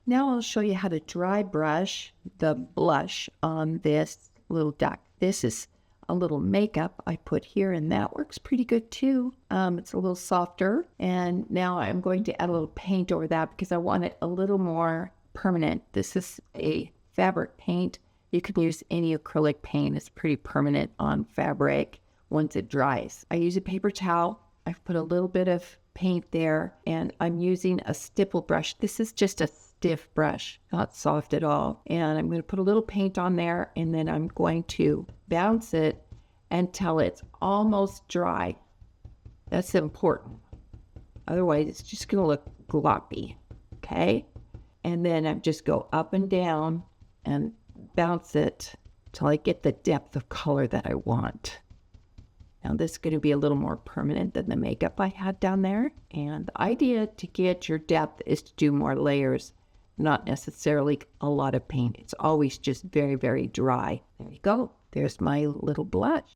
Now I'll show you how to dry brush the blush on this little duck. This is a little makeup I put here, and that works pretty good too. It's a little softer, and now I'm going to add a little paint over that because I want it a little more permanent. This is a fabric paint. You can use any acrylic paint. It's pretty permanent on fabric once it dries. I use a paper towel. I've put a little bit of paint there, and I'm using a stipple brush. This is just a stiff brush, not soft at all. And I'm going to put a little paint on there, and then I'm going to bounce it until it's almost dry. That's important. Otherwise, it's just going to look gloppy, okay? And then I just go up and down and bounce it till I get the depth of color that I want. Now this is going to be a little more permanent than the makeup I had down there. And the idea to get your depth is to do more layers, not necessarily a lot of paint. It's always just very, very dry. There you go. There's my little blush.